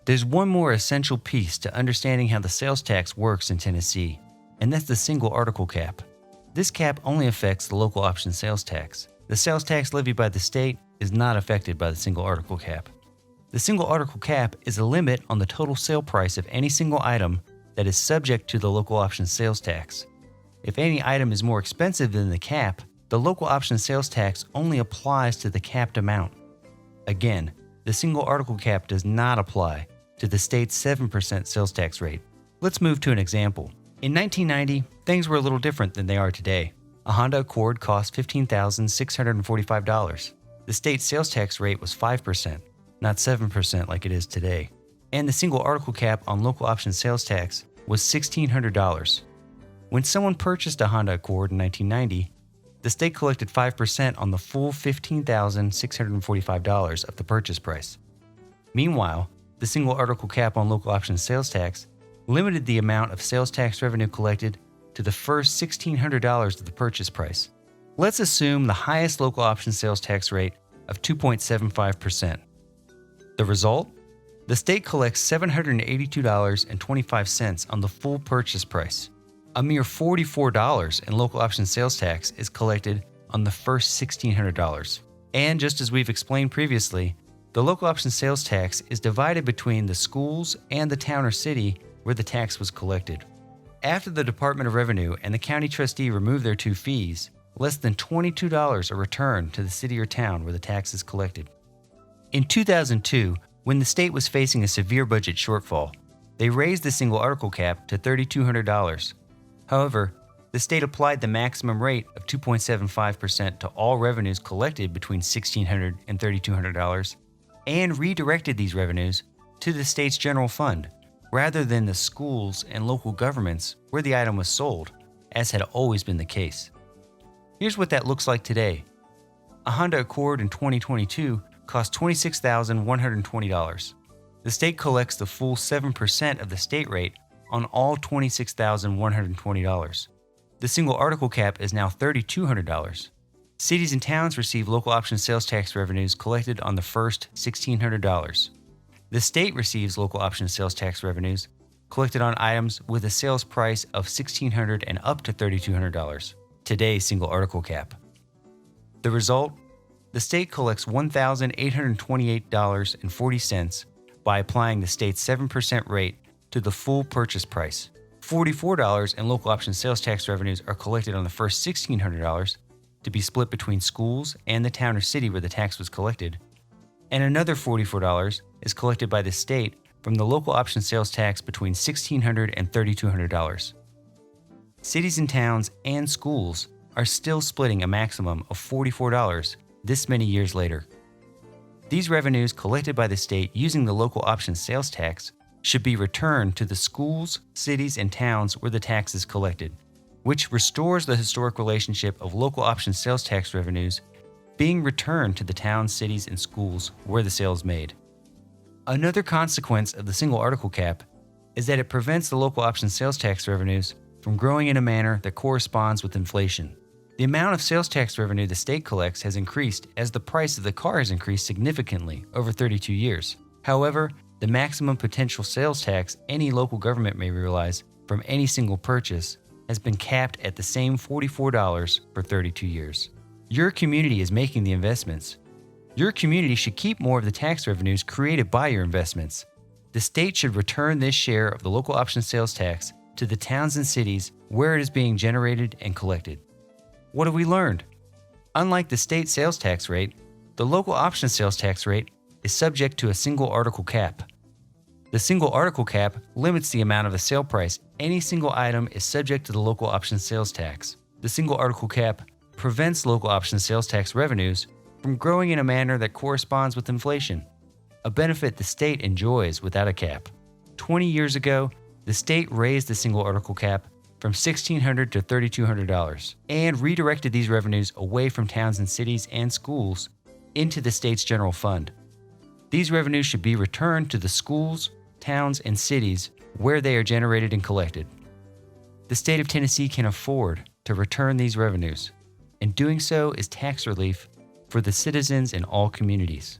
There's one more essential piece to understanding how the sales tax works in Tennessee, and that's the single article cap. This cap only affects the local option sales tax. The sales tax levied by the state is not affected by the single article cap. The single article cap is a limit on the total sale price of any single item that is subject to the local option sales tax. If any item is more expensive than the cap, the local option sales tax only applies to the capped amount. Again, the single article cap does not apply to the state's 7% sales tax rate. Let's move to an example. In 1990, things were a little different than they are today. A Honda Accord cost $15,645. The state sales tax rate was 5%, not 7% like it is today. And the single article cap on local option sales tax was $1,600. When someone purchased a Honda Accord in 1990, the state collected 5% on the full $15,645 of the purchase price. Meanwhile, the single article cap on local option sales tax limited the amount of sales tax revenue collected to the first $1,600 of the purchase price. Let's assume the highest local option sales tax rate of 2.75%. The result? The state collects $782.25 on the full purchase price. A mere $44 in local option sales tax is collected on the first $1,600. And just as we've explained previously, the local option sales tax is divided between the schools and the town or city where the tax was collected. After the Department of Revenue and the county trustee remove their two fees, less than $22 are returned to the city or town where the tax is collected. In 2002, when the state was facing a severe budget shortfall, they raised the single article cap to $3,200. However, the state applied the maximum rate of 2.75% to all revenues collected between $1,600 and $3,200 and redirected these revenues to the state's general fund, rather than the schools and local governments where the item was sold, as had always been the case. Here's what that looks like today. A Honda Accord in 2022 cost $26,120. The state collects the full 7% of the state rate on all $26,120. The single article cap is now $3,200. Cities and towns receive local option sales tax revenues collected on the first $1,600. The state receives local option sales tax revenues collected on items with a sales price of $1,600 and up to $3,200, today's single article cap. The result? The state collects $1,828.40 by applying the state's 7% rate to the full purchase price. $44 in local option sales tax revenues are collected on the first $1,600 to be split between schools and the town or city where the tax was collected, and another $44 is collected by the state from the local option sales tax between $1,600 and $3,200. Cities and towns and schools are still splitting a maximum of $44 this many years later. These revenues collected by the state using the local option sales tax should be returned to the schools, cities, and towns where the tax is collected, which restores the historic relationship of local option sales tax revenues being returned to the towns, cities, and schools where the sale is made. Another consequence of the single article cap is that it prevents the local option sales tax revenues from growing in a manner that corresponds with inflation. The amount of sales tax revenue the state collects has increased as the price of the car has increased significantly over 32 years. However, the maximum potential sales tax any local government may realize from any single purchase has been capped at the same $44 for 32 years. Your community is making the investments. Your community should keep more of the tax revenues created by your investments. The state should return this share of the local option sales tax to the towns and cities where it is being generated and collected. What have we learned? Unlike the state sales tax rate, the local option sales tax rate is subject to a single article cap. The single article cap limits the amount of the sale price any single item is subject to the local option sales tax. The single article cap prevents local option sales tax revenues from growing in a manner that corresponds with inflation, a benefit the state enjoys without a cap. 20 years ago, the state raised the single article cap from $1,600 to $3,200 and redirected these revenues away from towns and cities and schools into the state's general fund. These revenues should be returned to the schools, towns, and cities where they are generated and collected. The state of Tennessee can afford to return these revenues, and doing so is tax relief for the citizens in all communities.